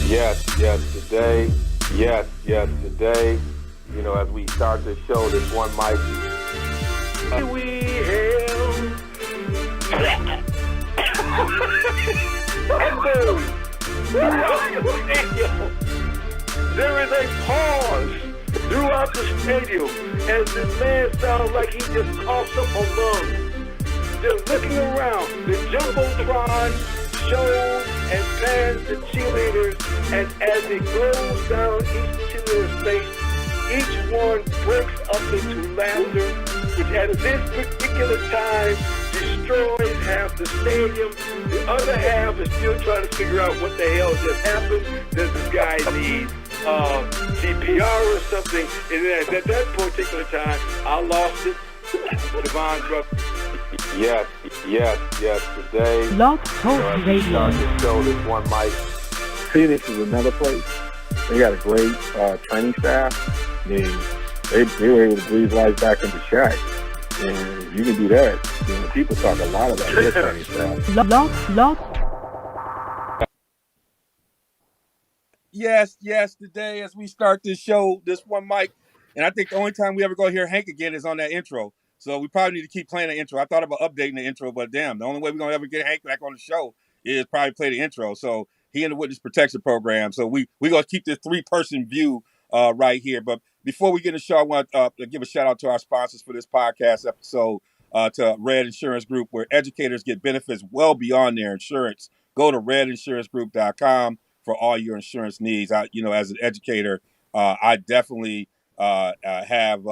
Today, as we start the show, this one mic. We hail. There is a pause throughout the stadium as this man sounds like he just coughs up a lung. Just looking around, the Jumbotron shows and pans the cheerleaders, and as it goes down each cheerleader's face, each one breaks up into laughter, which at this particular time destroys half the stadium. The other half is still trying to figure out what the hell just happened. Does this guy need CPR or something? And then at that particular time, I lost it. Devon's brother. Yes. Today, Blog Talk Radio. Show this one mic. Phoenix is another place. They got a great training staff. They were able to breathe life back into Shaq. And if you can do that, people talk a lot about their training staff. Blog. Yes, today as we start this show, this one mic, and I think the only time we ever go hear Hank again is on that intro. So we probably need to keep playing the intro. I thought about updating the intro, but damn, the only way we're going to ever get Hank back on the show is probably play the intro. So he in the Witness Protection Program. So we're going to keep this three-person view right here. But before we get in the show, I want to give a shout-out to our sponsors for this podcast episode, to Red Insurance Group, where educators get benefits well beyond their insurance. Go to redinsuranceGroup.com for all your insurance needs. As an educator, I definitely have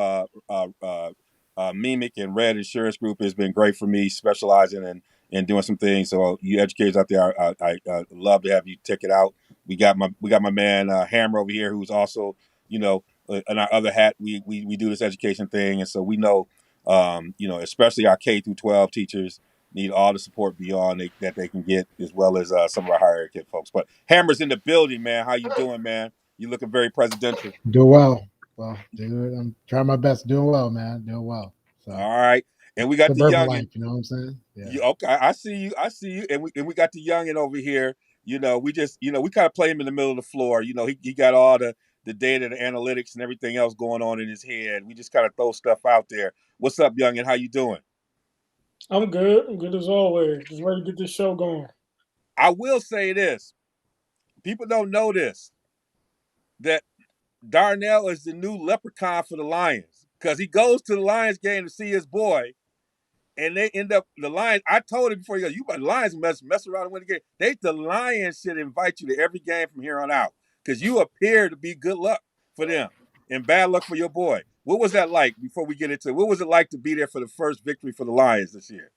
Mimic and Red Insurance Group has been great for me, specializing in doing some things. So you educators out there, I love to have you check it out. We got my man Hammer over here, who's also in our other hat. We do this education thing, and so we know especially our K through 12 teachers need all the support beyond that they can get, as well as some of our higher ed folks. But Hammer's in the building, man. How you doing, man? You looking very presidential. Doing well. Well, dude, I'm trying my best. Doing well, man. Doing well. So, all right. And we got the youngin. Life, you know what I'm saying? Yeah. Okay, I see you. And we got the youngin over here. We just, we kind of play him in the middle of the floor. He got all the data, the analytics, and everything else going on in his head. We just kind of throw stuff out there. What's up, youngin? How you doing? I'm good. I'm good as always. Just ready to get this show going. I will say this. People don't know this, that Darnell is the new leprechaun for the Lions, because he goes to the Lions game to see his boy, and they end up, the Lions, I told him before, the Lions mess around and win the game. The Lions should invite you to every game from here on out, because you appear to be good luck for them and bad luck for your boy. What was that like, before we get into it? What was it like to be there for the first victory for the Lions this year?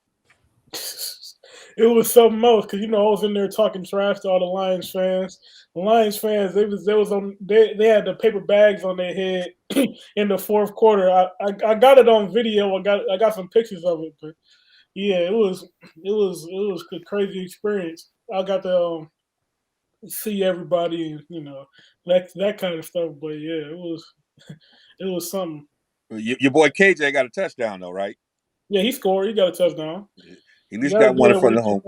It was something else, because I was in there talking trash to all the Lions fans. The Lions fans, they had the paper bags on their head in the fourth quarter. I got it on video. I got some pictures of it, but yeah, it was a crazy experience. I got to see everybody, and that kind of stuff. But yeah, it was something. Your boy KJ got a touchdown though, right? Yeah, he scored. He got a touchdown. He at least got one in front of home.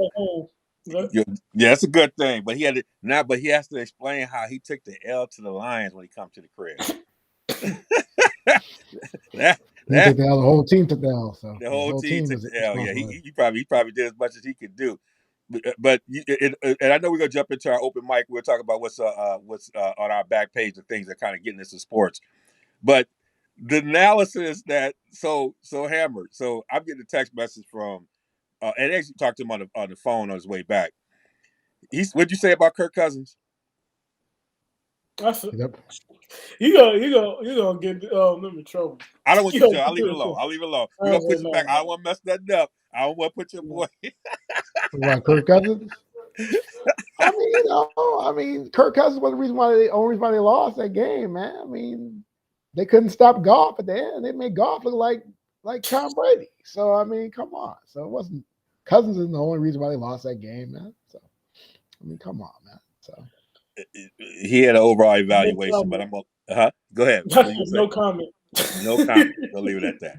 Yeah, that's a good thing. But he has to explain how he took the L to the Lions when he come to the crib. The whole team took the L. So the whole team took the L. Yeah, he probably did as much as he could do. But and I know we're gonna jump into our open mic. We'll talk about what's on our back page of things that kind of getting into sports. But the analysis that so Hammered. So I'm getting a text message from. And actually talked to him on the phone on his way back. What'd you say about Kirk Cousins? Yep. You gonna get them in trouble. I don't want you to. I'll leave it alone. We're gonna push it back. I don't want to mess that up. I don't want to put your boy. About Kirk Cousins? I mean, Kirk Cousins was the only reason why they lost that game, man. I mean, they couldn't stop Goff at the end. They made Goff look like Tom Brady. So I mean, come on. So it wasn't. Cousins isn't the only reason why they lost that game, man. So, I mean, come on, man. So he had an overall evaluation, but I'm going go ahead. No comment. No comment. We'll leave it at that.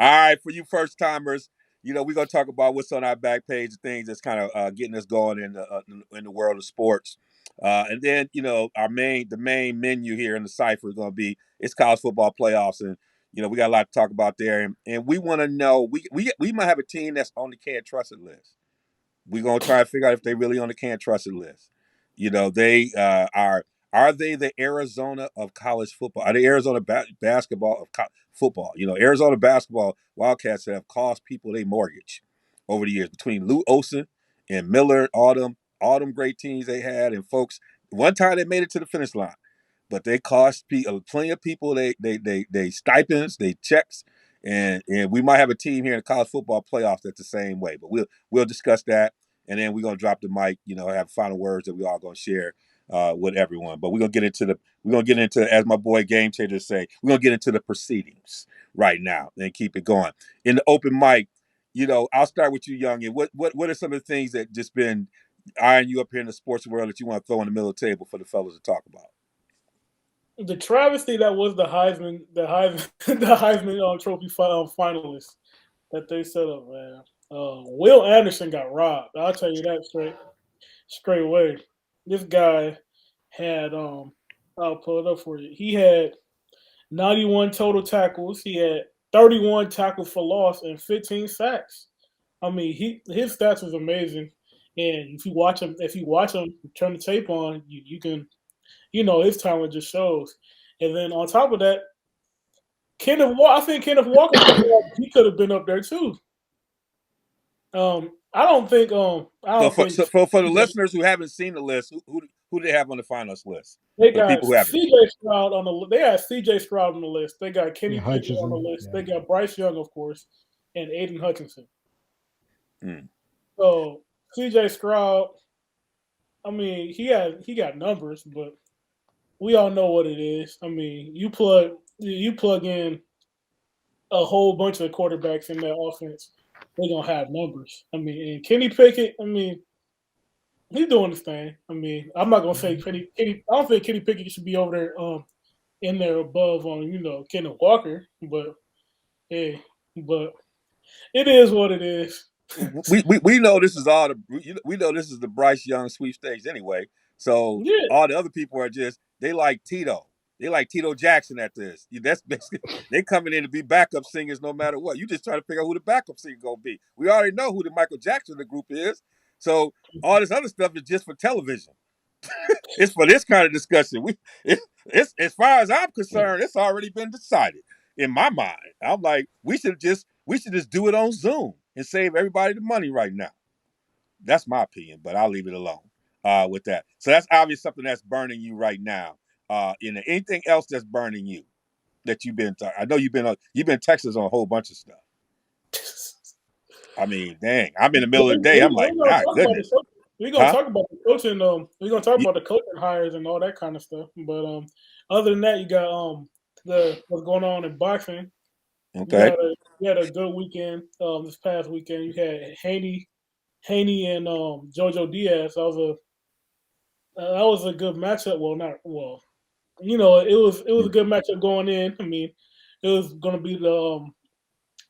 All right, for you first timers, we're gonna talk about what's on our back page, the things that's kind of getting us going in the world of sports. And then the main menu here in the cipher is going to be it's college football playoffs, and we got a lot to talk about there, and we want to know we might have a team that's on the can't trust it list. We're gonna try to figure out if they really on the can't trust it list. They are they the Arizona of college football? Are they Arizona basketball of football? Arizona basketball Wildcats have cost people their mortgage over the years between Lou Olson and Miller, all them great teams they had, and folks. One time they made it to the finish line, but they cost plenty of people they stipends, they checks, and we might have a team here in the college football playoffs that's the same way. But we'll discuss that, and then we're gonna drop the mic. Have final words that we all gonna share with everyone. But we're gonna get into as my boy Game Changer say, we're gonna get into the proceedings right now and keep it going in the open mic. I'll start with you, Young. And what are some of the things that just been eyeing you up here in the sports world that you want to throw on the middle of the table for the fellas to talk about? The travesty that was the Heisman, the Heisman Trophy finalists that they set up, man. Will Anderson got robbed. I'll tell you that straight away. This guy had I'll pull it up for you. He had 91 total tackles. He had 31 tackles for loss and 15 sacks. I mean, his stats was amazing. And if you watch him, turn the tape on, you can, his talent just shows. And then on top of that, I think Kenneth Walker, he could have been up there too. I don't think. For the listeners who haven't seen the list, who do they have on the finalist list? They For the got people who haven't. CJ Stroud on the. They got CJ Stroud on the list. They got Kenny Pickett Hutchinson, on the list. yeah. They got Bryce Young, of course, and Aiden Hutchinson. Mm. So CJ Stroud, I mean, he got numbers, but we all know what it is. I mean, you plug in a whole bunch of quarterbacks in that offense, they're gonna have numbers. I mean, and Kenny Pickett, I mean, he's doing his thing. I mean, I'm not gonna say Kenny. I don't think Kenny Pickett should be over there, in there above on Kenneth Walker, but hey, but it is what it is. We know this is we know this is the Bryce Young sweepstakes anyway. So Yeah. all the other people are they like Tito. They like Tito Jackson at this. That's basically they coming in to be backup singers no matter what. You just trying to figure out who the backup singer gonna be. We already know who the Michael Jackson of the group is. So all this other stuff is just for television. It's for this kind of discussion. It's as far as I'm concerned, it's already been decided in my mind. I'm like, we should just do it on Zoom and save everybody the money right now. That's my opinion, but I'll leave it alone with that. So that's obviously something that's burning you right now. Anything else that's burning you that you've been? I know you've been texting us on a whole bunch of stuff. I mean, dang, I'm in the middle of the day. I'm like, my goodness. We're gonna talk about the coaching. We're gonna talk about the coaching hires and all that kind of stuff. But other than that, you got what's going on in boxing. Okay. You had a good weekend. This past weekend, you had Haney and JoJo Diaz. That was a good matchup. Well, not well. It was a good matchup going in. I mean, it was gonna be the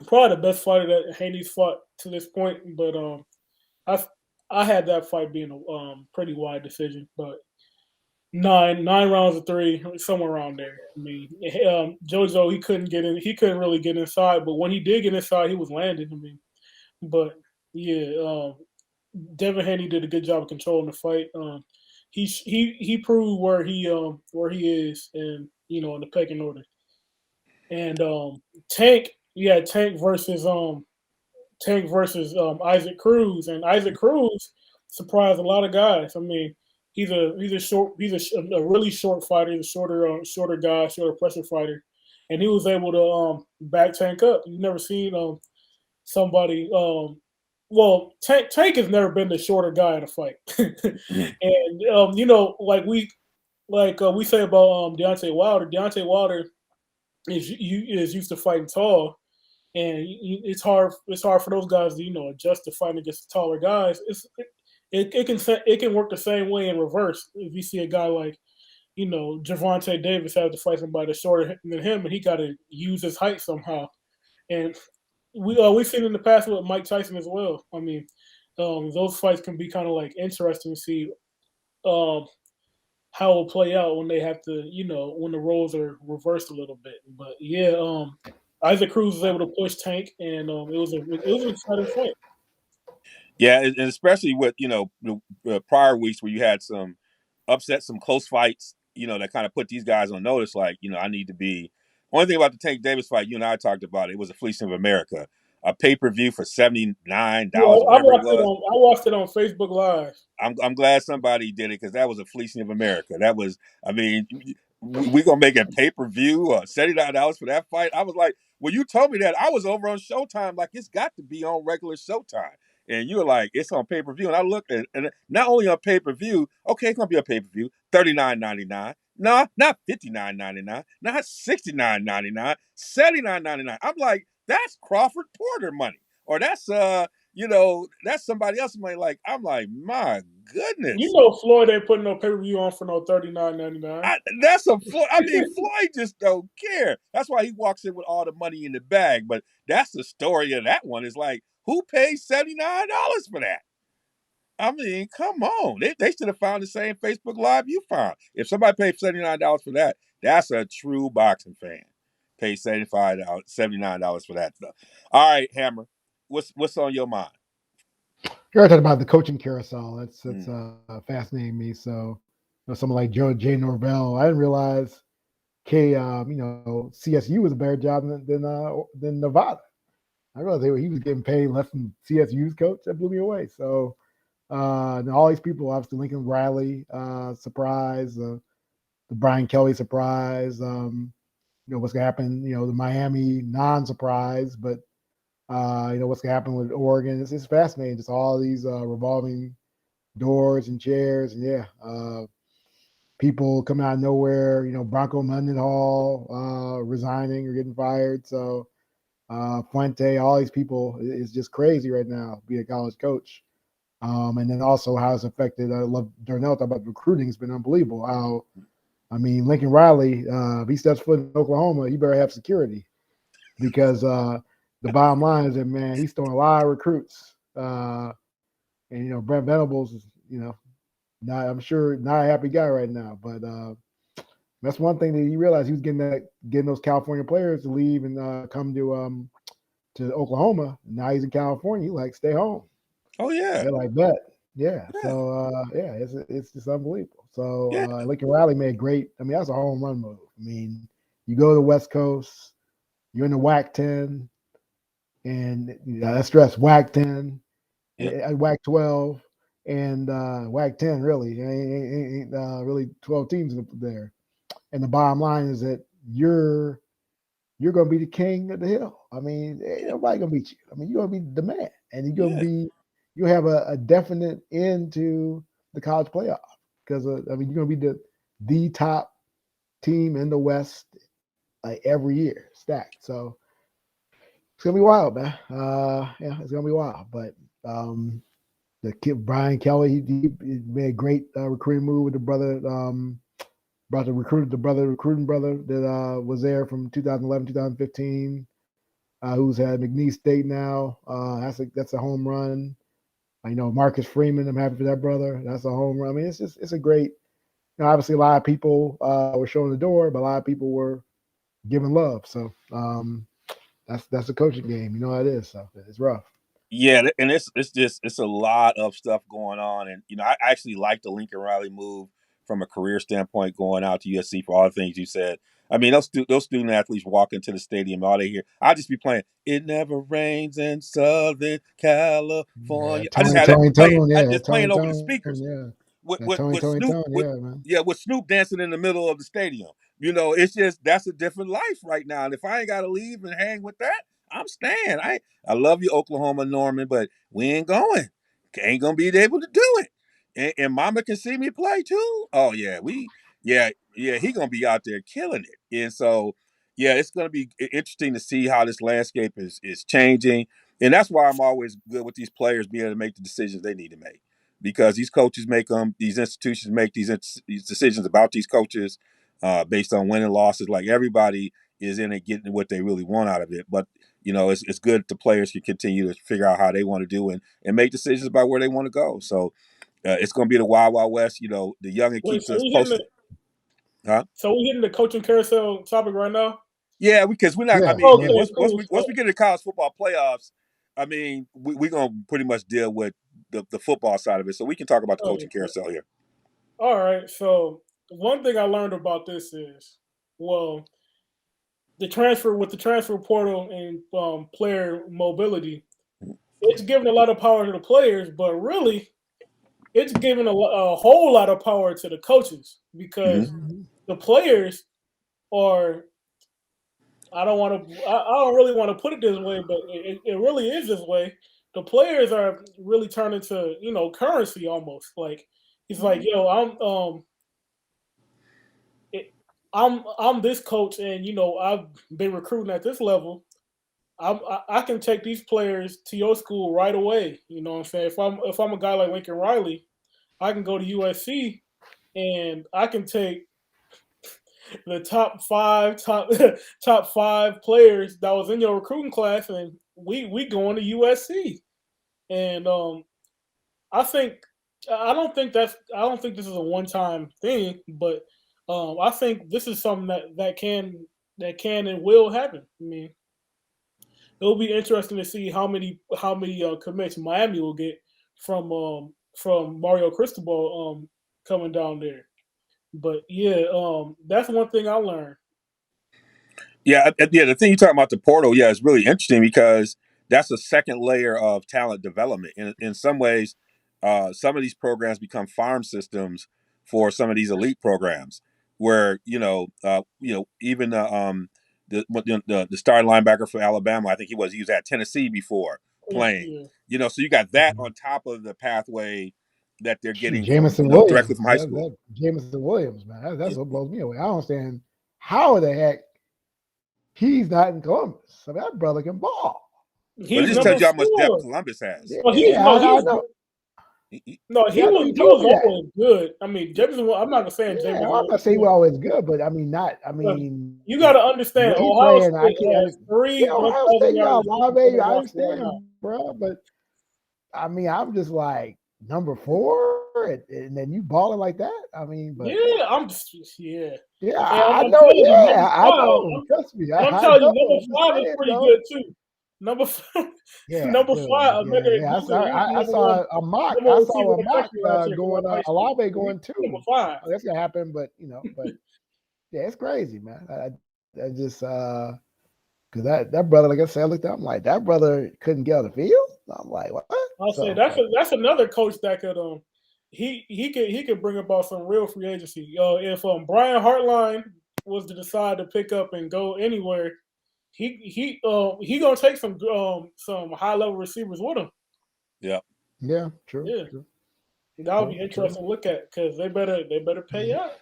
probably the best fighter that Haney's fought to this point. But I had that fight being a pretty wide decision, but nine rounds of 3, somewhere around there. I mean, JoJo he couldn't really get inside, but when he did get inside, he was landing. I mean, but yeah, Devin Haney did a good job of controlling the fight. He proved where he is, and in the pecking order. And Tank, Tank versus Isaac Cruz, and Isaac Cruz surprised a lot of guys. I mean, he's a really short fighter, he's a shorter guy, shorter pressure fighter, and he was able to back Tank up. You've never seen somebody. Tank has never been the shorter guy in a fight, and like we say about Deontay Wilder. Deontay Wilder is used to fighting tall. And it's hard for those guys to adjust to fighting against taller guys. It can work the same way in reverse. If you see a guy like Gervonta Davis have to fight somebody that's shorter than him, and he got to use his height somehow. And we've seen in the past with Mike Tyson as well. I mean, those fights can be kind of like interesting to see how it will play out when they have to, when the roles are reversed a little bit. But yeah, Isaac Cruz was able to push Tank, and it was an exciting fight. Yeah, and especially with the prior weeks where you had some upset, some close fights, that kind of put these guys on notice. Like, I need to be. Only thing about the Tank Davis fight, you and I talked about it was a fleecing of America, a pay-per-view for Yeah, $79, I whatever it watched it was. on I watched it on Facebook Live. I'm glad somebody did it because that was a fleecing of America. That was, I mean, we gonna make a pay-per-view $79 for that fight. I was like, when you told me that, I was over on Showtime, like it's got to be on regular Showtime. And you were like, it's on pay-per-view. And I looked at it, and not only on pay-per-view, okay, it's gonna be a pay-per-view, $39.99. No, not $59.99, not $69.99, $79.99. I'm like, that's Crawford Porter money. Or that's somebody else's money. Like, I'm like, my goodness. Floyd ain't putting no pay-per-view on for no $39.99. That's a Floyd. I mean, Floyd just don't care. That's why he walks in with all the money in the bag. But that's the story of that one. Is like, who pays $79 for that? I mean, come on. They should have found the same Facebook Live you found. If somebody paid $79 for that, that's a true boxing fan. Pay $79 for that stuff. All right, Hammer. What's on your mind? You're talking about the coaching carousel. That's Mm. fascinating me. So, someone like Jay Norvell, I didn't realize CSU was a better job than Nevada. I realized he was getting paid less than CSU's coach. That blew me away. So, and all these people, obviously Lincoln Riley, surprise, the Brian Kelly surprise. What's gonna happen? The Miami non-surprise, but what's gonna happen with Oregon. It's fascinating. Just all these revolving doors and chairs, and yeah, people coming out of nowhere. Bronco Mendenhall resigning or getting fired. So Fuente, all these people is just crazy right now. Be a college coach, and then also how it's affected. I love Darnell talk about recruiting. It's been unbelievable. Lincoln Riley, if he steps foot in Oklahoma, he better have security because the bottom line is that, man, he's throwing a lot of recruits. And Brent Venables is, not, I'm sure, not a happy guy right now. But that's one thing that he realized, he was getting those California players to leave and come to Oklahoma. Now he's in California. He's like, stay home. Oh yeah. They're like, bet. Yeah. Yeah. So it's just unbelievable. So Yeah. Lincoln Riley made great. That's a home run move. You go to the West Coast, you're in the WAC 10, and let's stress WAC 10, Yep. WAC 12, and WAC 10. Really, ain't really 12 teams there. And the bottom line is that you're going to be the king of the hill. Ain't nobody going to beat you. You're going to be the man, and you're going to Yeah. be. You have a definite end to the college playoff because you're going to be the top team in the West like every year, stacked. So it's gonna be wild, man. Yeah, it's gonna be wild. But the kid Brian Kelly, he made a great recruiting move with the brother. Brought the recruiting brother that was there from 2011, 2015, who's at McNeese State now. That's a home run. Marcus Freeman. I'm happy for that brother. That's a home run. It's a great. Obviously, a lot of people were showing the door, but a lot of people were giving love. So that's a coaching game. You know how it is. So it's rough. Yeah, and it's a lot of stuff going on, and I actually like the Lincoln Riley move from a career standpoint, going out to USC for all the things you said. Those student athletes walk into the stadium, all they hear, I just be playing "It Never Rains in Southern Yeah, California." I just Tony, had that Tony, playing, Tone. Yeah, just Tony, playing over the Tone. speakers Yeah, with that with, Tony, with Tony, Snoop Tone. Yeah, man. with Snoop dancing in the middle of the stadium. It's just that's a different life right now. And if I ain't got to leave and hang with that, I'm staying. I love you, Oklahoma, Norman, but we ain't going. Ain't gonna be able to do it. And Mama can see me play too. Oh yeah, he gonna be out there killing it. And so yeah, it's gonna be interesting to see how this landscape is changing. And that's why I'm always good with these players being able to make the decisions they need to make, because these coaches make them, these institutions make these decisions about these coaches based on win and losses. Like, everybody is in it getting what they really want out of it. But it's good the players can continue to figure out how they want to do and make decisions about where they want to go. So It's going to be the Wild Wild West. The young and Wait, keeps us posted. So we hitting the coaching carousel topic right now? Yeah, because we're not. Yeah, I mean, Okay, yeah. cool. once we get to college football playoffs, I mean, we're gonna pretty much deal with the football side of it, so we can talk about the coaching carousel here. All right. So one thing I learned about this is, well, the transfer portal and player mobility, it's giving a lot of power to the players, but really, it's giving a whole lot of power to the coaches because the players are. I don't really want to put it this way, but it really is this way. The players are really turning to currency almost. Like he's like, yo, I'm this coach, and I've been recruiting at this level. I can take these players to your school right away. You know what I'm saying? If I'm a guy like Lincoln Riley, I can go to USC and I can take the top five players that was in your recruiting class, and we going to USC. And I don't think this is a one time thing, but I think this is something that can and will happen. I mean, it'll be interesting to see how many commits Miami will get from Mario Cristobal coming down there. But yeah, that's one thing I learned. Yeah, the thing you talking about the portal, yeah, is really interesting because that's a second layer of talent development. In some ways, some of these programs become farm systems for some of these elite programs, where even the starting linebacker for Alabama, I think he was at Tennessee before playing. Yeah. So you got that on top of the pathway that they're getting from Jameson directly Williams. from high school. Jameson Williams, man. That's what blows me away. I don't understand how the heck he's not in Columbus. I mean, that brother can ball. But it He's just tells number you how much depth 4. Columbus has. Well, I know. he Yeah, I know was you he told was me that. always good. I mean, Jameson. I'm not saying Yeah, Jameson. I'm not saying we're always good, but I mean, But you got to understand, when he Ohio playing, I State can't. has 3 Ohio 1,000 State, yard yeah, receivers baby, on I the roster right understand, now. bro. But I mean, I'm just like number 4, and then you balling like that. I mean, but Yeah, I'm just yeah. yeah, And I I'm know. telling you, Yeah, number I 5. know. Trust me, And I'm I telling you, know. number I'm just 5 is saying, pretty though. good too. Number 5, Yeah, number dude. 5. Yeah. I saw a mock. I saw a mock going. Alave going 2. Number 5. Oh, that's gonna happen, but yeah, it's crazy, man. I just because that brother, like I said, I looked at him like that brother couldn't get on the field. I'm like, what? I'll say that's another coach that could he could bring about some real free agency. If Brian Hartline was to decide to pick up and go anywhere, he gonna take some high level receivers with him. Yeah, true. Yeah, True. that would be interesting to look at because they better pay up.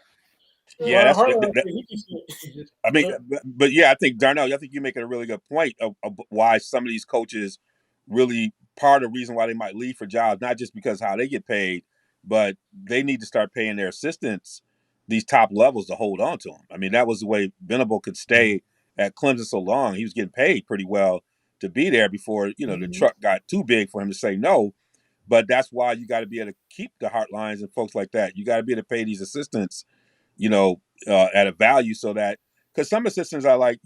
Yeah, Brian Hartline, I mean, but yeah, I think Darnell, I think you're making a really good point of why some of these coaches really part of the reason why they might leave for jobs, not just because how they get paid, but they need to start paying their assistants these top levels to hold on to them. I mean, that was the way Venable could stay at Clemson so long. He was getting paid pretty well to be there before, the truck got too big for him to say no. But that's why you got to be able to keep the Heartlines and folks like that. You got to be able to pay these assistants at a value so that because some assistants are like,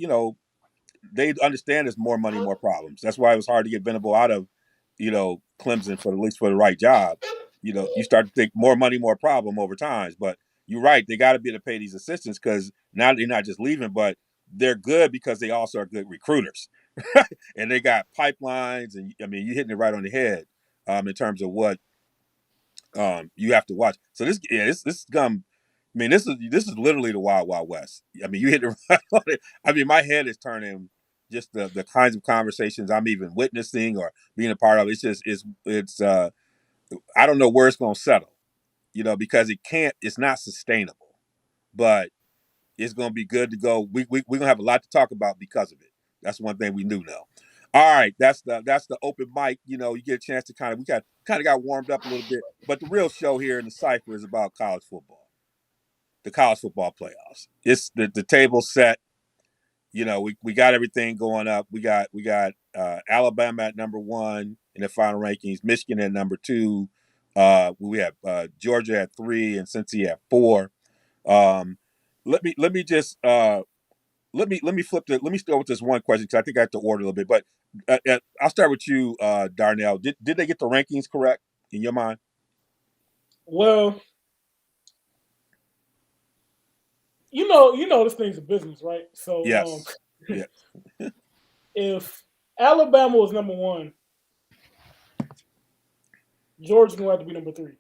they understand there's more money, more problems. That's why it was hard to get Venable out of, Clemson for at least for the right job. You start to think more money, more problem over time. But you're right, they got to be able to pay these assistants because now they're not just leaving, but they're good because they also are good recruiters, and they got pipelines. And I mean, you're hitting it right on the head in terms of what you have to watch. So this gum. I mean, this is literally the Wild Wild West. I mean, you hit it right on it. I mean, my head is turning just the kinds of conversations I'm even witnessing or being a part of. It's just it's I don't know where it's going to settle, because it's not sustainable, but it's going to be good to go. We're going to have a lot to talk about because of it. That's one thing we do know. All right, that's the open mic. You get a chance to we kind of got warmed up a little bit, but the real show here in the Cypher is about college football, the college football playoffs. It's the table set. We got everything going up. We got Alabama at number 1 in the final rankings, Michigan at number 2, We have Georgia at 3 and Cincy at 4. Let me just let me flip the let me start with this one question because I think I have to order a little bit. But I'll start with you, Darnell. Did they get the rankings correct in your mind? Well, you know, this thing's a business, right? So, Yes. Yeah. if Alabama was number 1, Georgia's gonna have to be number 3,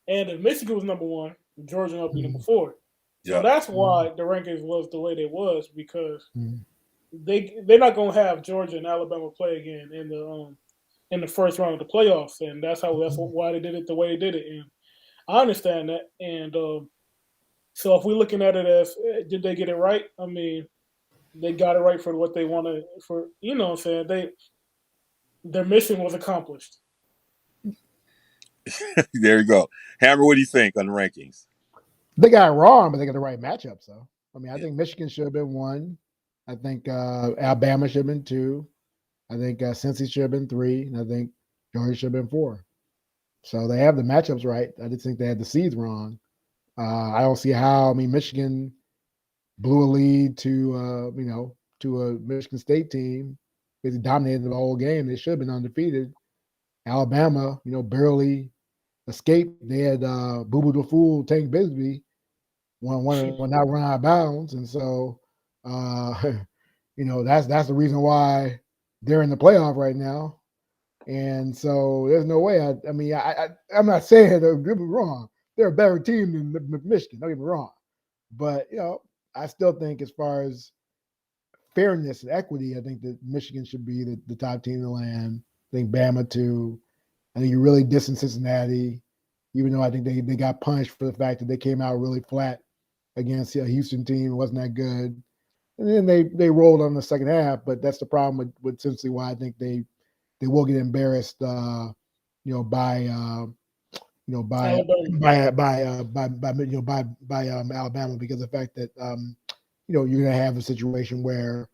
and if Michigan was number 1, Georgia gonna have to be number 4. So Yeah. that's why the rankings was the way they was, because Mhm. they're not gonna have Georgia and Alabama play again in the first round of the playoffs, and that's why they did it the way they did it. And I understand that. And so if we're looking at it as did they get it right? I mean, they got it right for what they wanted for. You know what I'm saying? Their mission was accomplished. There you go. Hammer, what do you think on the rankings? They got it wrong, but they got the right matchup. So I mean, I Yeah. think Michigan should have been 1. I think Alabama should have been 2. I think Cincy should have been 3, and I think Georgia should have been 4. So they have the matchups right. I just think they had the seeds wrong. I don't see how. I mean, Michigan blew a lead to a Michigan State team. Basically dominated the whole game. They should have been undefeated. Alabama, barely escaped. They had Boo Boo the Fool, Tank Bisbee, one not run out of bounds, and so that's the reason why they're in the playoff right now. And so there's no way. I'm not saying don't get me wrong. They're a better team than Michigan. Don't get me wrong, but I still think as far as fairness and equity, I think that Michigan should be the top team in the land. I think Bama too. I think you really dissing Cincinnati, even though I think they got punished for the fact that they came out really flat against a Houston team. It wasn't that good. And then they rolled on the second half, but that's the problem with Cincinnati. Why I think they will get embarrassed, by Alabama. Alabama, because of the fact that you're going to have a situation where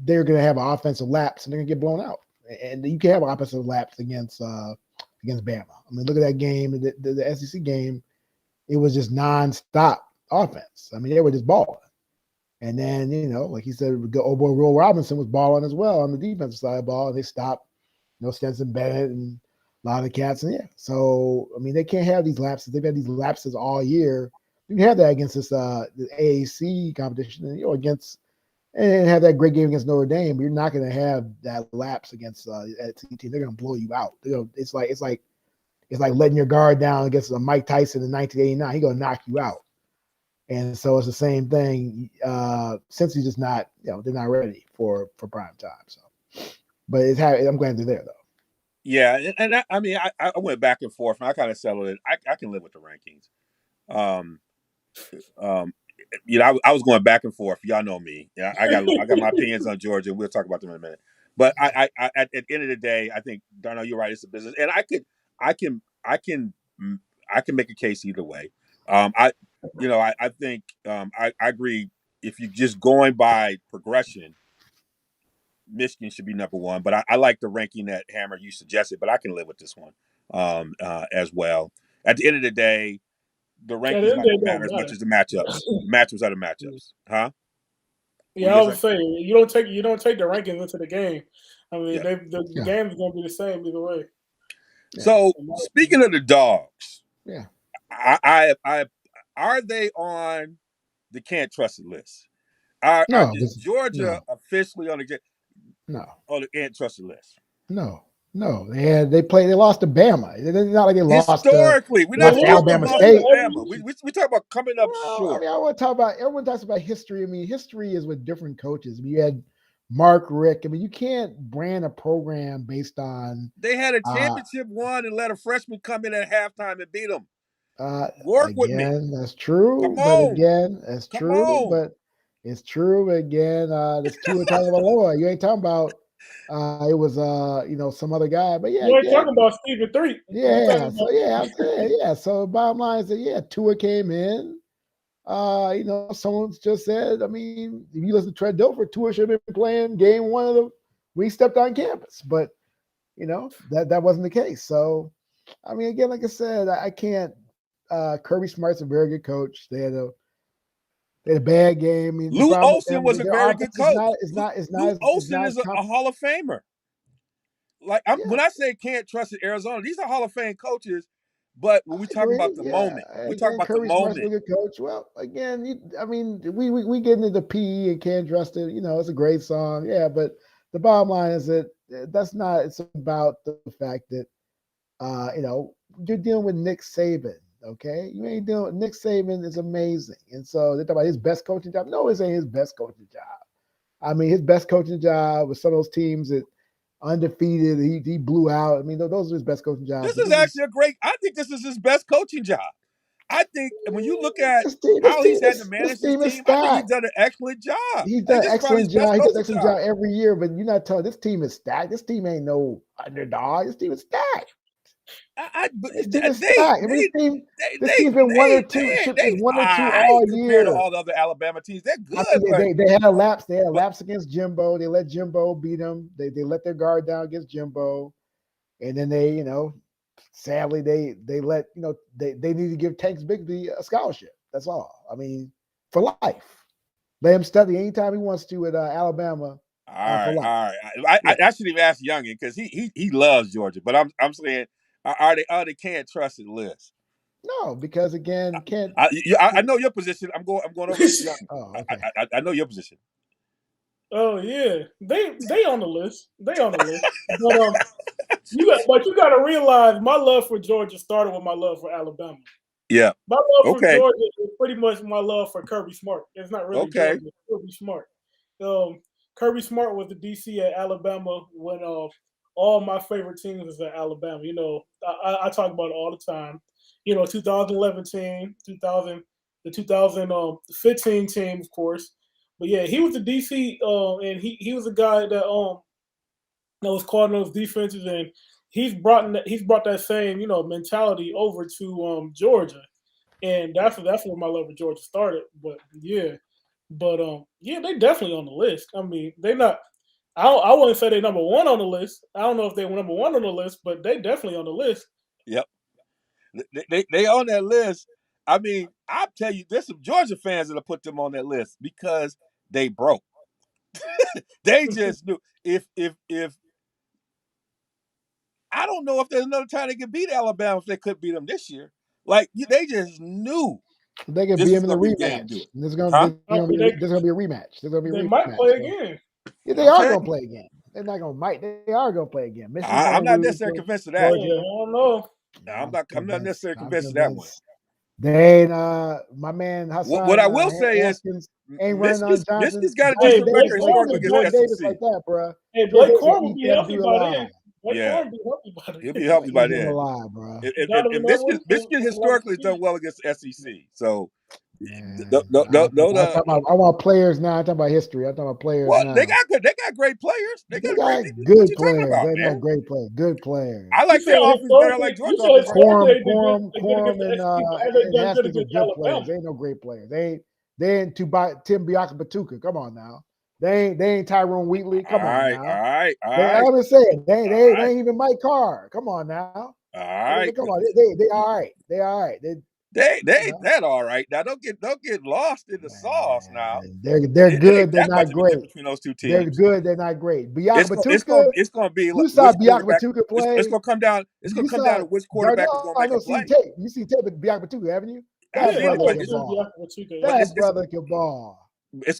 they're going to have an offensive lapse and they're going to get blown out, and you can have an offensive lapse against Bama. I mean, look at that game, the SEC game. It was just nonstop offense. I mean, they were just balling. And then, like he said, old boy Will Robinson was balling as well on the defensive side of the ball, and they stopped, Stetson Bennett and a lot of the cats. And yeah, so, I mean, they can't have these lapses. They've had these lapses all year. You can have that against this the AAC competition, and, against and have that great game against Notre Dame, but you're not going to have that lapse against a team. They're going to blow you out. It's like letting your guard down against Mike Tyson in 1989. He's going to knock you out. And so it's the same thing. Since he's just not, they're not ready for prime time. So, but I'm glad they're there though. Yeah, and I went back and forth, and I kind of settled it. I can live with the rankings. I was going back and forth. Y'all know me. Yeah, I got my opinions on Georgia. We'll talk about them in a minute. But I at the end of the day, I think Darnell, you're right. It's a business, and I can make a case either way. I think I agree. If you're just going by progression, Michigan should be number 1. But I like the ranking that Hammer you suggested. But I can live with this one as well. At the end of the day, the At the rankings end of might the not day, it matter don't as much matter. as the matchups. Matchups are the matchups, huh? What Yeah, you I gonna was say? saying you don't take the rankings into the game. I mean, Yeah. the game's gonna be the same either way. So In my opinion. speaking of the dogs, Yeah. I are they on the can't trust it list? No. Is Georgia No. officially on the No. can't trust it list? No. No. They lost to Bama. It's not like they lost to Historically, we're They not talking lose. about Alabama They loss to lose State. every Bama. year. We talk about coming up Well, I short. mean, I want to talk about. Everyone talks about history. I mean, history is with different coaches. I mean, you had Mark Rick. I mean, you can't brand a program based on They had a uh, championship one and let a freshman come in at halftime and beat them. Work with me. again, that's true. Come But on. again, that's Come true. on. But it's true. Again, that's Tua Tagovailoa. You ain't talking about it was some other guy. But yeah, You ain't talking again, about Stephen 3. You yeah. talking So about yeah, I'm saying yeah. So bottom line is that yeah, Tua came in. Someone just said, I mean, if you listen to Trent Dilfer, Tua should have been playing game 1 of the we stepped on campus. But that wasn't the case. So, I mean, again, like I said, I can't. Kirby Smart's a very good coach. They had a bad game. I mean, the Lou problem with Olson them, was a their very good offense is coach. not is not is Lou not is Olson not is as a Hall of Famer. Like yeah, when I say can't trust in Arizona, these are Hall of Fame coaches. But when we I talk agree. about the Yeah, moment, we talk and about the Kirby Smart's a moment. good coach. Well, again, I mean, we get into the PE and can't trust it. It's a great song, yeah. But the bottom line is that that's not. It's about the fact that you're dealing with Nick Saban. Okay, you ain't dealing. Nick Saban is amazing, and so they talk about his best coaching job. No, it ain't his best coaching job. I mean, his best coaching job was some of those teams that undefeated. He blew out. I mean, those are his best coaching jobs. This But is actually I think this is his best coaching job. I think when you look at this team, how he's had to this manage this team is team, I think he's stacked. done an excellent job. He's I think done an this is probably his excellent best job. He does an coaching excellent job. job every year. But you're not telling this team is stacked. This team ain't no underdog. This team is stacked. This team is stacked. I mean, this team's been one or two. Is one or two I all ain't compared to year. all the other Alabama teams. They're I good, mean, but they had a lapse. They had a but lapse against Jimbo. They let Jimbo beat them. They let their guard down against Jimbo, and then they sadly they let they need to give Tanks Bigsby a scholarship. That's all. I mean, for life. Let him study anytime he wants to at Alabama for life. all right. Yeah. I shouldn't even ask Youngin because he loves Georgia. But I'm saying are they can't trust it list? No, because again, can't. I know your position. I'm going over to Youngin. Oh, okay. I know your position. Oh yeah, they on the list. They on the list. But you got to realize my love for Georgia started with my love for Alabama. Yeah. My love for Okay. Georgia is pretty much my love for Kirby Smart. It's not really Okay. Georgia, it's Kirby Smart. Kirby Smart was the DC at Alabama when all my favorite teams was at Alabama. I talk about it all the time. 2011 team, 2000, the 2015 team, of course. But yeah, he was the DC, and he was a guy that was calling those defenses, and he's brought that same mentality over to Georgia, and that's where my love of Georgia started. But they definitely on the list. I mean, they not. I wouldn't say they number one on the list. I don't know if they were number one on the list, but they definitely on the list. Yep. They on that list. I mean, I'll tell you, there's some Georgia fans that'll put them on that list because they broke. They just knew if I don't know if there's another time they could beat Alabama if they could beat them this year. Like they just knew They could this beat was him in the gonna be the game to do rematch. it. Huh? There's gonna be a rematch. There's gonna be They a might rematch. play So, again. yeah, they I'm are telling gonna you, play again. They're not gonna might. They are gonna play again. Michigan's not I'm gonna not lose necessarily to convinced of that. Hey, I Georgia. don't know. I'm not necessarily I'm convinced of that one. convinced. They ain't my man What Hassan I will say is Haskins ain't running on Michigan's Johnson got a Hey, decent Blake record Davis Corum historically will like be against Jordan healthy. the Davis SEC. like that, bro. Hey, He'll Blake be able to Corum will eat be them healthy dude by alive. then. Blake Yeah, Corum will be healthy by he'll be then. healthy by Eat them then. alive, bro. Donovan Edwards Michigan is another historically has done key. well against the SEC. So Man, I want players now. I'm talking about history. I'm talking about players well, now. they got great players. They They got great. got What good you talking players. about, They man? got great players. Good players. I You like said their offense better. I historically, like Georgia offense right now. they're good Quorum against and the SEC, but have they done good Haskins are against good players. Alabama? They ain't no great players. They ain't Tim Biakabatuka. Come on now. They ain't Tyrone Wheatley. All Come on right, all now. right, all I'm right, just saying all they right, ain't even Mike Carr. Come on now. all right. Come on. They all right. They all right. They that all right. Now don't get lost in the sauce. Now Man, they're it ain't good. They're that much not of a great. difference between those two They're teams. good. They're not great. Biakabatuka. It's gonna be You saw which quarterback. Biakabatuka It's play. gonna come down. It's gonna You come down saw to which quarterback is Darnell. gonna I make a know. See play. tape. You see tape of Biakabatuka, haven't you? I've That Yeah, seen I it, brother know but can Tim ball. Biakabatuka. but That brother can ball.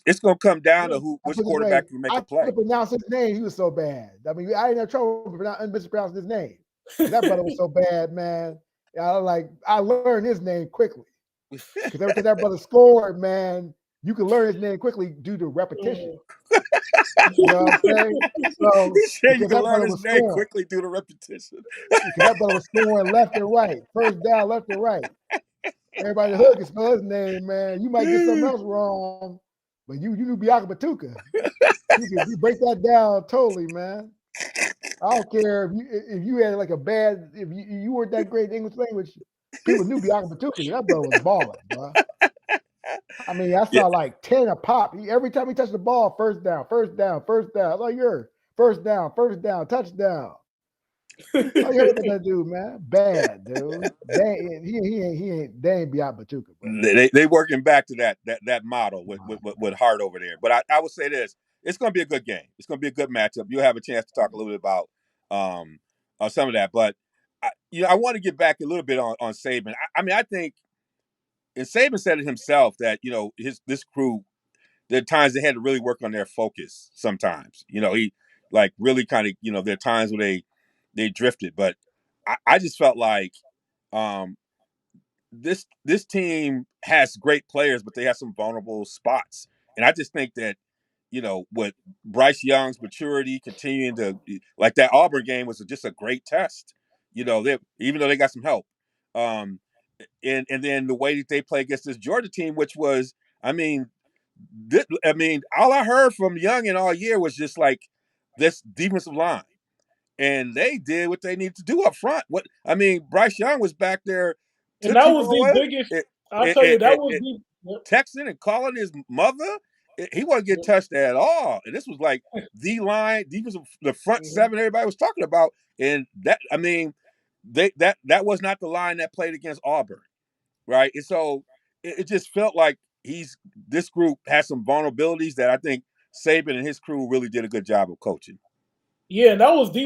it's gonna come down to Yeah. I which put it this way. quarterback can make I a play. couldn't pronounce his name. He was so bad. I mean, I didn't have trouble mispronouncing his name. That brother was so bad, man. I learned his name quickly because every time that brother scored, man, you can learn his name quickly due to repetition. You know what I'm saying? So He said you because can that learn brother his was name scoring, quickly due to repetition. because that brother was scoring left and right, first down, left and right. Everybody in the hood can spell his name, man. You might get something else wrong, but you knew Bianca Batuka. You break that down totally, man. I don't care if you had like if you weren't that great in English language, people knew Bianca Batuka. That brother was balling, bro. I mean, I Yeah. saw like 10 a pop. Every time he touched the ball, first down, first down, first down. I was like, you're first down, touchdown. Oh, you heard about that dude, man? Bad dude. They ain't Biat Batuka, bro. They working back to that model with Hart over there. But I would say this: it's going to be a good game. It's going to be a good matchup. You'll have a chance to talk a little bit about some of that. But I want to get back a little bit on Saban. I mean, I think, and Saban said it himself that this crew, there are times they had to really work on their focus. Sometimes, he like really kind of there are times where they drifted. But I just felt like um, this team has great players, but they have some vulnerable spots. And I just think that, with Bryce Young's maturity continuing to like that Auburn game was just a great test. Even though they got some help. Um, and then the way that they play against this Georgia team, which was, I mean, all I heard from Young and all year was just like this defensive line, and they did what they needed to do up front. Bryce Young was back there And that Tootsie was the rolling, biggest. I'll tell you, that was the. texting and calling his mother. He wasn't getting touched at all. And this was like the line, the front seven everybody was talking about. And that was not the line that played against Auburn, right? And so it just felt like this group has some vulnerabilities that I think Saban and his crew really did a good job of coaching. Yeah, that was the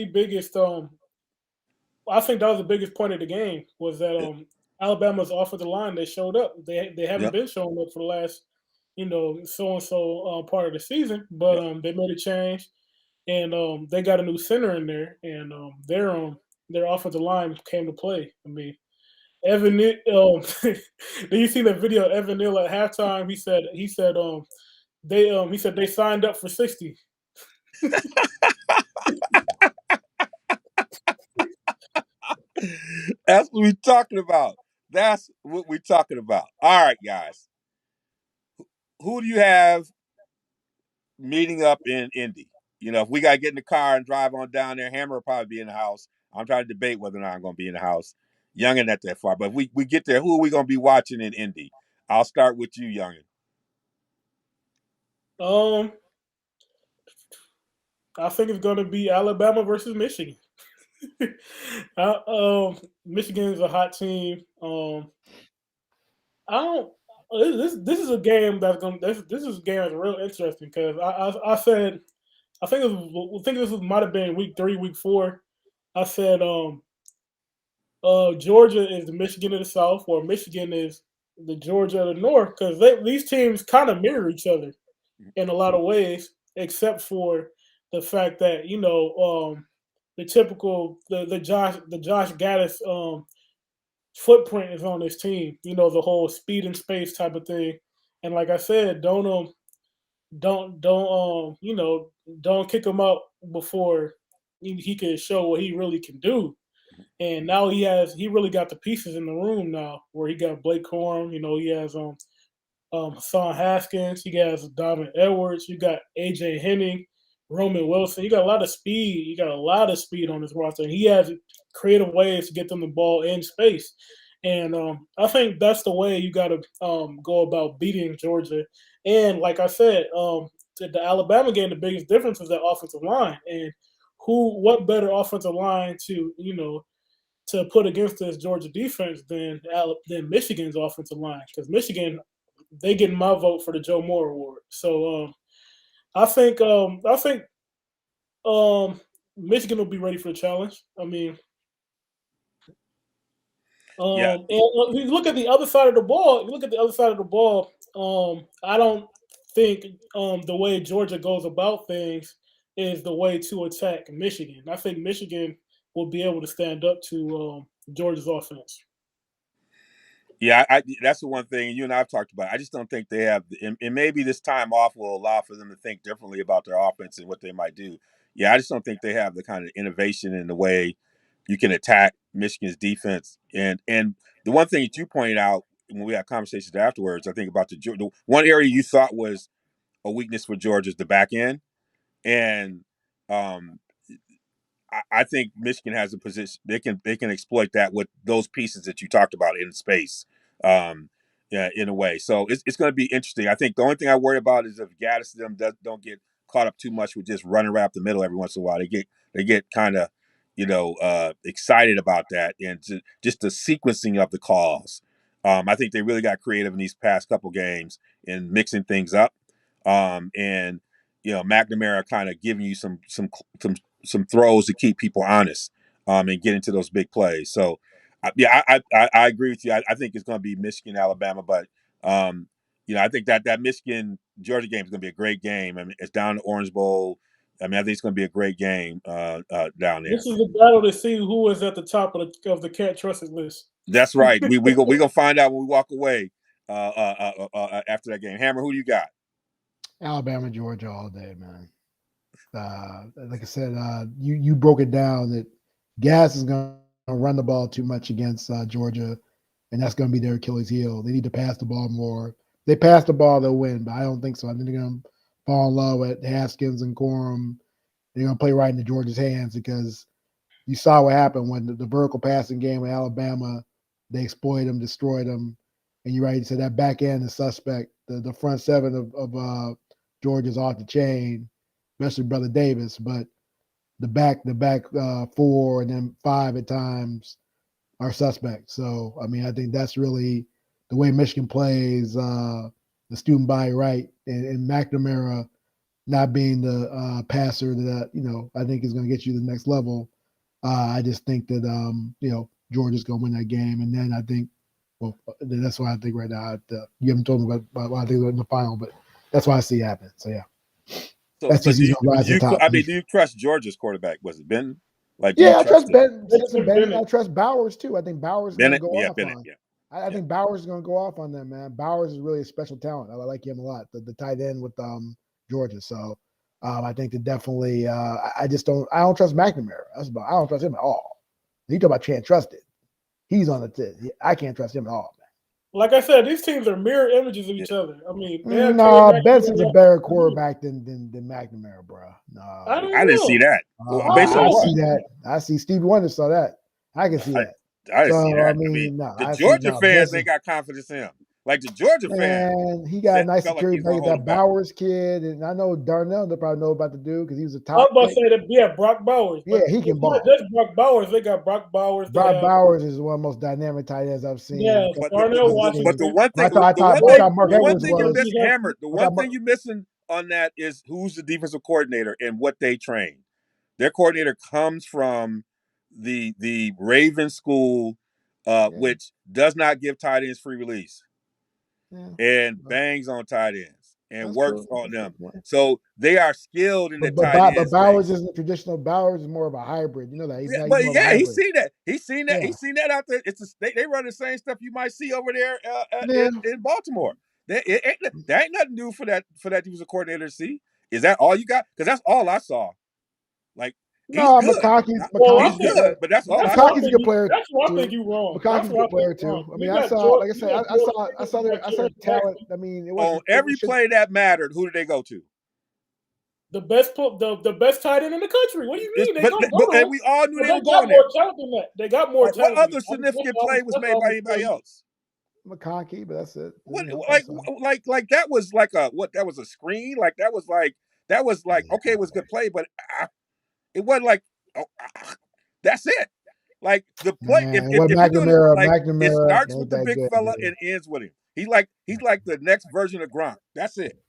biggest. I think that was the biggest point of the game was that Alabama's offensive line, they showed up. They haven't Yep. been showing up for the last so and so part of the season, but Yep. they made a change and they got a new center in there, and their offensive line came to play. I mean, Evan, did you see that video of Evan Neal at halftime? He said they signed up for 60. That's what we're talking about. That's what we're talking about. All right, guys. Who do you have meeting up in Indy? If we got to get in the car and drive on down there, Hammer will probably be in the house. I'm trying to debate whether or not I'm going to be in the house. Youngin' not that far. But if we get there, who are we going to be watching in Indy? I'll start with you, Youngin. I think it's going to be Alabama versus Michigan. Michigan is a hot team. I don't. This is a game that's going. This is a game that's real interesting because I said I think this might have been week 3, week 4. I said Georgia is the Michigan of the South, or Michigan is the Georgia of the North, because these teams kind of mirror each other in a lot of ways, except for the fact that the typical the Josh Gaddis footprint is on this team. The whole speed and space type of thing, and like I said, don't kick him out before he can show what he really can do. And now he really got the pieces in the room now, where he got Blake Corum. He has Hassan Haskins. He has Donovan Edwards. You got AJ Henning, Roman Wilson. You got a lot of speed. You got a lot of speed on this roster. And he has creative ways to get them the ball in space. And I think that's the way you got to go about beating Georgia. And like I said, the Alabama game, the biggest difference is that offensive line. And what better offensive line to put against this Georgia defense than Michigan's offensive line? Because Michigan, they get my vote for the Joe Moore Award. So I think Michigan will be ready for the challenge. I mean, Yeah. and you look at the other side of the ball. I don't think the way Georgia goes about things is the way to attack Michigan. I think Michigan will be able to stand up to Georgia's offense. Yeah, that's the one thing you and I've talked about. I just don't think they have, and maybe this time off will allow for them to think differently about their offense and what they might do. Yeah, I just don't think they have the kind of innovation in the way you can attack Michigan's defense. And the one thing that you pointed out when we had conversations afterwards, I think about the one area you thought was a weakness for Georgia is the back end, and um, I think Michigan has a position they can exploit that with those pieces that you talked about in space, yeah, in a way. So it's going to be interesting. I think the only thing I worry about is if Gaddis don't get caught up too much with just running right up the middle every once in a while. They get kind of excited about that, and just the sequencing of the calls. I think they really got creative in these past couple games in mixing things up, and McNamara kind of giving you some throws to keep people honest, and get into those big plays. So, I agree with you. I think it's going to be Michigan, Alabama, but I think that Michigan Georgia game is going to be a great game. I mean, it's down to Orange Bowl. I mean, I think it's going to be a great game down there. This is the battle to see who is at the top of the can't trusted list. That's right. We gonna find out when we walk away after that game. Hammer, who do you got? Alabama, Georgia all day, man. Like I said, you broke it down that Gas is going to run the ball too much against Georgia, and that's going to be their Achilles heel. They need to pass the ball more. They pass the ball, they'll win, but I don't think so. I think they're going to fall in love with Haskins and Corum. They're going to play right into Georgia's hands because you saw what happened when the vertical passing game with Alabama, they exploited them, destroyed them. And you're right, you said that back end is suspect. The front seven of Georgia's off the chain, especially Brother Davis, but the back four and then five at times are suspect. So, I mean, I think that's really the way Michigan plays the student body right. And McNamara not being the passer that, I think is going to get you to the next level. I just think that, Georgia's going to win that game. And then I think, that's why I think right now. You haven't told me about what I think in the final, but that's why I see it happen. So, yeah. So do you trust Georgia's quarterback? Was it Ben? I trust Ben. I trust Bowers too. I think Bowers is going to go off on. I think Bowers is going to go off on them, man. Bowers is really a special talent. I like him a lot. The tight end with Georgia. So I think that definitely. I don't trust McNamara. I don't trust him at all. You talk about can't trust it. He's on the tip. I can't trust him at all, man. Like I said, these teams are mirror images of each other. I mean, Benson's a better quarterback than McNamara, bro. No, I didn't see that. I see Stevie Wonder saw that. I can see that. I didn't see that. The Georgia fans, they got confidence in him. Like the Georgia fans, he got a nice security like that Bowers kid, and I know Darnell. They probably know about the dude because he was a top. I was about to say that, Brock Bowers. Yeah, he can ball. Not just Brock Bowers. They got Brock Bowers. Brock Bowers is one of the most dynamic tight ends I've seen. Yeah, Darnell Washington. But the one thing, the one thing you're missing on that is who's the defensive coordinator and what they train. Their coordinator comes from the Raven school, which does not give tight ends free release. And bangs on tight ends and works on them. So they are skilled in the tight ends. But Bowers isn't traditional. Bowers is more of a hybrid. You know that. He's seen that. He's seen that. He's seen that out there. They run the same stuff you might see over there in Baltimore. That ain't nothing new for that defensive coordinator to see. Is that all you got? Because that's all I saw. Like. McConkey's good, but that's all. McConkey's a good player. That's why I think you're wrong. McConkey's a good player too. I mean, I saw their talent. I mean, it was on every play that mattered. Who did they go to? The best tight end in the country. What do you mean? And we all knew they were going there. More talent than that. They got more talent. What other significant play was made by anybody else? McConkey, but that's it. Like that was like a what? That was a screen. Like that was like okay, it was a good play, but. It wasn't like, that's it. Like the play. If McNamara, it starts with the big fella and ends with him. He's like the next version of Gronk. That's it.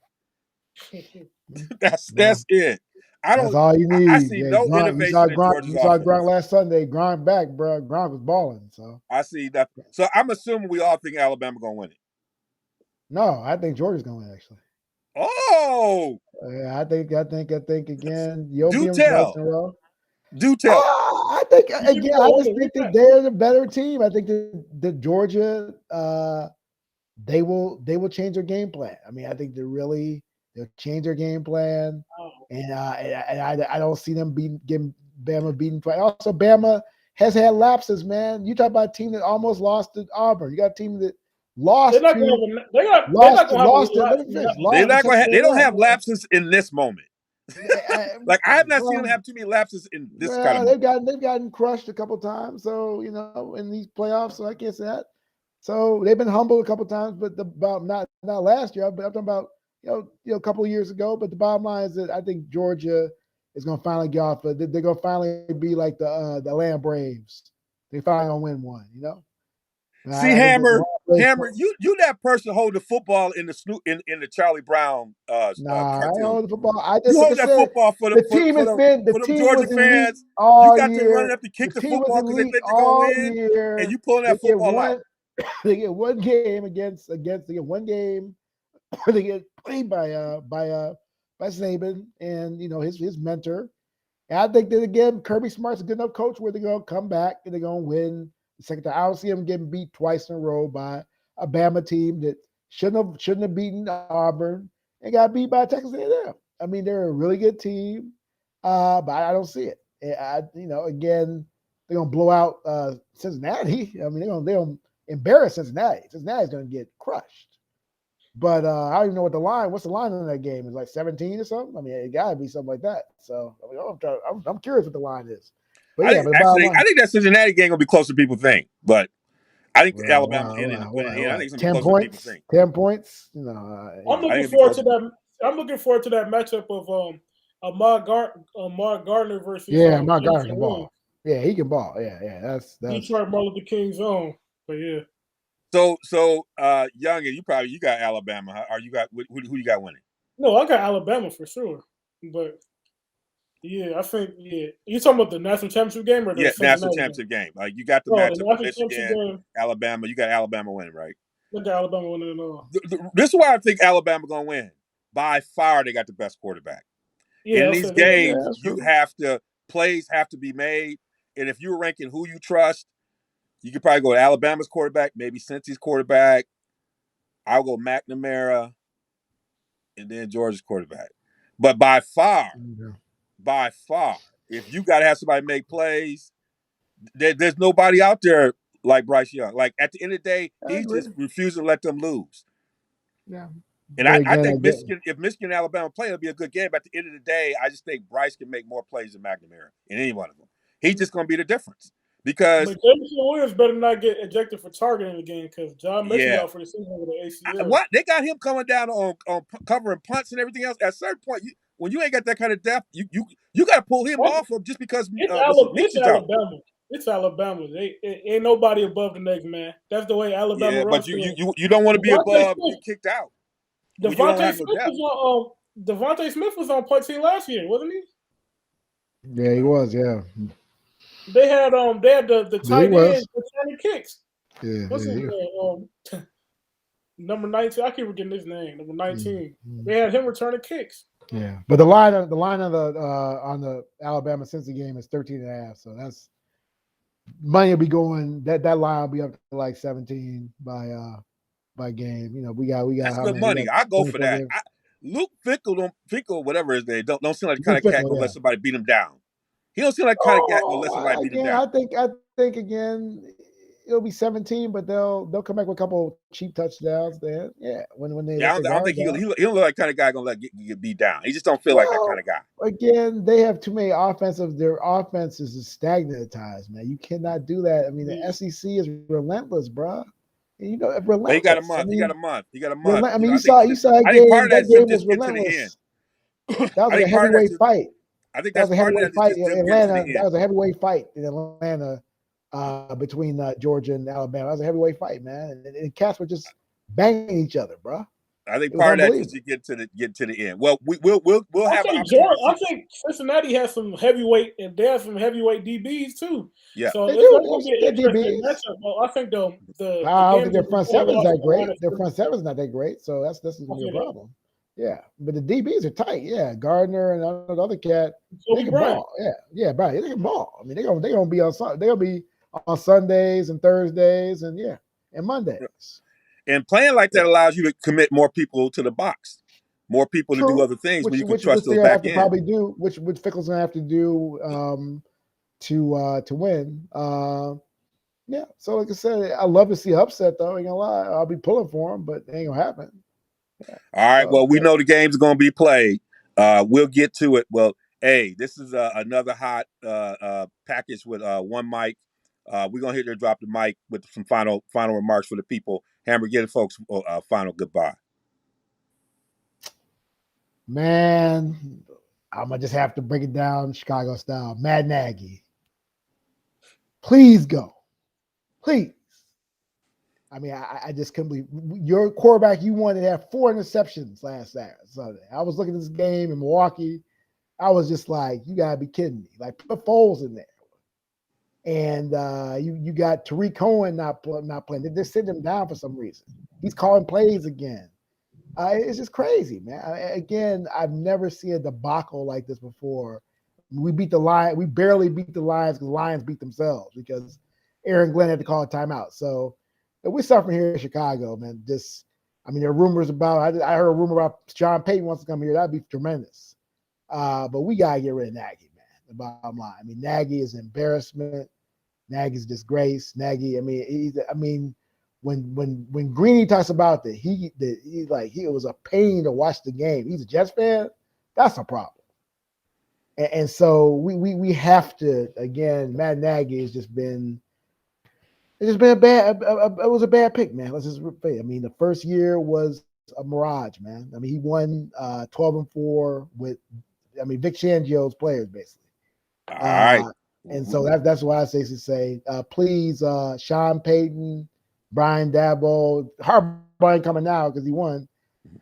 That's it. That's all you need. I see no innovation in Georgia's You saw Gronk last Sunday. Gronk back, bro. Gronk was balling. So I see that. So I'm assuming we all think Alabama gonna win it. No, I think Georgia's gonna win actually. Oh, I think again. Do tell. I think again. I just think that they're the better team. I think that Georgia, they will change their game plan. I mean, I think they'll change their game plan, and I don't see them getting Bama beaten twice. Also, Bama has had lapses, man. You talk about a team that almost lost to Auburn. You got a team that. They don't have lapses in this moment. Like I have not seen them have too many lapses in this kind of moment. They've gotten crushed a couple times, so in these playoffs, so I can't say that. So they've been humbled a couple times, but about not last year, but I'm talking about a couple of years ago. But the bottom line is that I think Georgia is going to finally get off. They're going to finally be like the Atlanta Braves. They finally going to win one, you know? See, Hammer, you that person hold the football in the Charlie Brown Nah, I cartoon. hold the football. I just You like hold I that said, football for the team has been the them team Georgia was elite fans. all You got year. them running up to kick the team was football because they elite think they're gonna all win, year. and you pulling that football out. They get one game against they get one game where they get played by Saban and his mentor. And I think that again, Kirby Smart's a good enough coach where they're gonna come back and they're gonna win the second time. I don't see them getting beat twice in a row by a Bama team that shouldn't have beaten Auburn and got beat by Texas A&M. I mean, they're a really good team, but I don't see it. Again, they're gonna blow out Cincinnati. I mean, they're gonna embarrass Cincinnati. Cincinnati's gonna get crushed. But I don't even know what's the line in that game? Is like 17 or something? I mean, it gotta be something like that. So I'm curious what the line is. But I think that Cincinnati game gonna be closer than people think. But I think Alabama ended up winning here. I think it's gonna be closer than people think. 10 points. I'm looking forward to that. I'm looking forward to that matchup of Ahmad Gardner versus Ahmad Gardner can ball. Yeah, he can ball. Yeah. That's Detroit Marlins the King's own. But yeah. So Young, you got Alabama. Huh? Or you got who you got winning? No, I got Alabama for sure. But yeah, I think you talking about the national championship game or the national championship game? Like you got the matchup of Michigan, Alabama. You got Alabama winning, right? I got Alabama winning it all. This is why I think Alabama gonna win. By far, they got the best quarterback. Yeah, in these games, plays have to be made, and if you're ranking who you trust, you could probably go to Alabama's quarterback, maybe Cincy's quarterback. I'll go McNamara, and then Georgia's quarterback. But by far, if you got to have somebody make plays, there's nobody out there like Bryce Young. Like at the end of the day, he just refusing to let them lose. Yeah. And I think if Michigan and Alabama play, it'll be a good game. But at the end of the day, I just think Bryce can make more plays than McNamara in any one of them. He's just going to be the difference. But Jameson Williams better not get ejected for targeting the game because John Mitchell out for the season with the ACL. What? They got him coming down on covering punts and everything else. At a certain point, when you ain't got that kind of depth, you got to pull him off of just because it's Alabama. It's Alabama. Ain't nobody above the next man. That's the way Alabama runs. But you don't want to be above and get kicked out. Devontae Smith was on punt team last year, wasn't he? Yeah, he was. Yeah. They had the tight end returning kicks. Yeah. What's his name? Number 19. I keep forgetting his name. Number 19. They had him returning kicks. Yeah, but the line on the Alabama Cincy game is 13.5. So that's money will be going. That line will be up to like 17 by game. We got. That's good money. I go for that. Luke Fickle, whatever his name, don't seem like the kind of cat gonna let somebody beat him down. He don't seem like the kind of cat gonna let somebody beat him down. I think again, it'll be 17, but they'll come back with a couple cheap touchdowns. Then when they I don't think he don't look like the kind of guy gonna let get beat down. He just don't feel like that kind of guy. Again, they have too many offensive. Their offense is stagnant at times, man. You cannot do that. I mean, the SEC is relentless, bro. Relentless. But he got a month. He got a month. I mean, you saw a game. That game was relentless. That was a heavyweight fight. I think that's part of that. Fight in Atlanta. That was a heavyweight fight in Atlanta between Georgia and Alabama. That was a heavyweight fight, man. And cats were just banging each other, bro. I think part of that is to get to the end. Well, we'll have. I think Cincinnati has some heavyweight, and they have some heavyweight DBs too. Yeah, so it's going to be an interesting matchup. Well, I think I don't think their front seven is that great. Their front seven is not that great, so this is going to be a problem. Yeah, but the DBs are tight. Yeah, Gardner and the other cat, they can ball. Yeah, Brian, they can ball. I mean, they're gonna be on. They'll be on Sundays and Thursdays and Mondays. And playing like that allows you to commit more people to the box, more people to do other things when you can trust those back end. Probably do which Fickle's gonna have to do to win. Yeah. So like I said, I love to see upset though. Ain't gonna lie, I'll be pulling for him, but it ain't gonna happen. Yeah. All right. Well, we know the game's going to be played. We'll get to it. Well, hey, this is another hot package with one mic. We're going to hit her drop the mic with some final remarks for the people. Hammer, give the folks final goodbye. Man, I'm gonna just have to break it down Chicago style. Matt Nagy, please go, please. I mean, I just couldn't believe your quarterback. You wanted to have 4 interceptions last Sunday. I was looking at this game in Milwaukee. I was just like, you gotta be kidding me! Like, put Foles in there, and you got Tariq Cohen not playing. They're sitting him down for some reason. He's calling plays again. It's just crazy, man. Again, I've never seen a debacle like this before. We beat the Lions. We barely beat the Lions because the Lions beat themselves because Aaron Glenn had to call a timeout. So we're suffering here in Chicago, man. There are rumors about. I heard a rumor about Sean Payton wants to come here. That'd be tremendous. But we gotta get rid of Nagy, man. The bottom line. I mean, Nagy is an embarrassment. Nagy's disgrace. Nagy. When Greeny talks about that, he was a pain to watch the game. He's a Jets fan. That's a problem. And so we have to, again. Matt Nagy has just been. It's just been a bad. It was a bad pick, man. Let's just say. I mean, the first year was a mirage, man. I mean, he won 12-4 with. I mean, Vic Fangio's players basically. All right. And so that's why I say, please, Sean Payton, Brian Daboll, Harbaugh coming now because he won.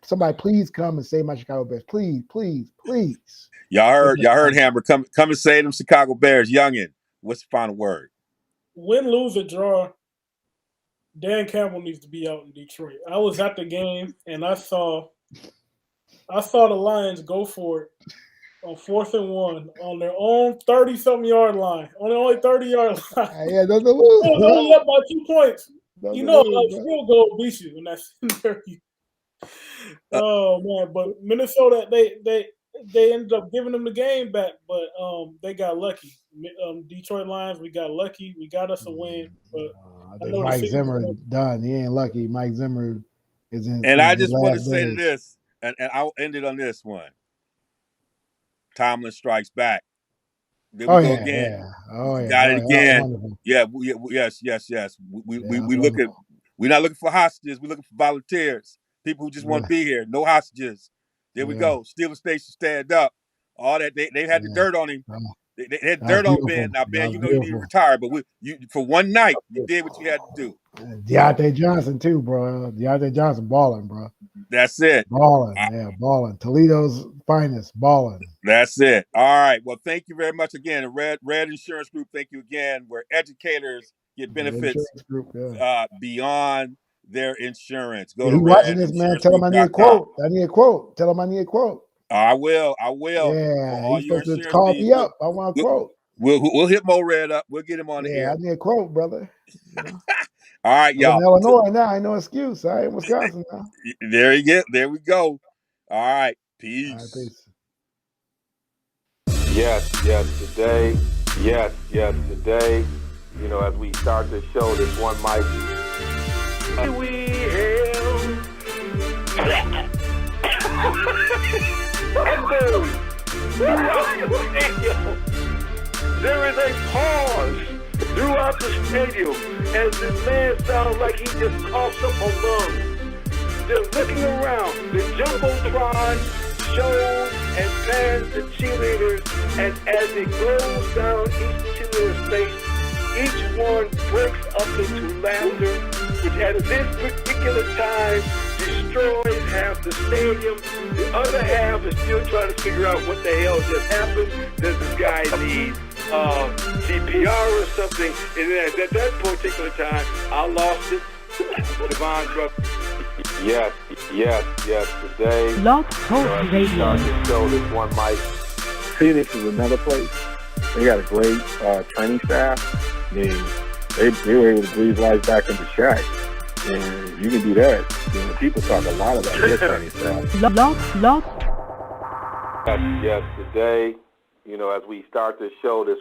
Somebody please come and save my Chicago Bears. Please, please, please. Y'all heard Hammer. Come and save them Chicago Bears. Youngin, what's the final word? Win, lose, or draw, Dan Campbell needs to be out in Detroit. I was at the game and I saw the Lions go for it on 4th and 1 on their own 30-something yard line, on their only 30-yard line. Yeah, doesn't lose. Only up by 2 points. You know, field goal beats you, and that's oh man! But Minnesota, they ended up giving them the game back, but they got lucky. Detroit Lions, we got lucky. We got us a win, but I think Mike Zimmer done. He ain't lucky. Mike Zimmer is in. And I just want to say to this, and I'll end it on this one. Tomlin strikes back. There we go again. Yeah. Oh yeah, got it again. Yes. We look at. We're not looking for hostages. We're looking for volunteers. People who just want to be here. No hostages. There we go. Steelers Station, stand up. All that they had the dirt on him. They had dirt on Ben. Now Ben, you know you need to retire, but for one night you did what you had to do. Deontay Johnson too, bro. Deontay Johnson balling, bro. That's it. Balling, balling. Toledo's finest, balling. That's it. All right. Well, thank you very much again. The Red Insurance Group, thank you again. Where educators get benefits beyond their insurance. Go to watching this, man. Tell him I need a quote. Tell him I need a quote. I will. Yeah, he's supposed to call me up. I want a quote. We'll hit Mo Red up. We'll get him on the air. I need a quote, brother. All right, y'all. I'm in Illinois now. Ain't no excuse. I ain't in Wisconsin now. There you go. There we go. All right. Peace. All right, peace. Yes, today. Yes, today. You know, as we start the show, this one mic. We hail. There is a pause throughout the stadium as this man sounds like he just coughs up a lung. They're looking around. The Jumbotron shows and pans the cheerleaders, and as it goes down each cheerleader's face, each one breaks up into laughter, which at this particular time destroys half the stadium. The other half is still trying to figure out what the hell just happened. Does this guy need CPR or something? And then at that particular time, I lost it. Devon Truck. Yes, today. Log Talk Radio. Start the show, this one mic. Phoenix is another place. They got a great training staff. They were able to breathe life back into Shaq. And you can do that. You know, people talk a lot about their training staff. Log. Yes, today. You know, as we start this show, this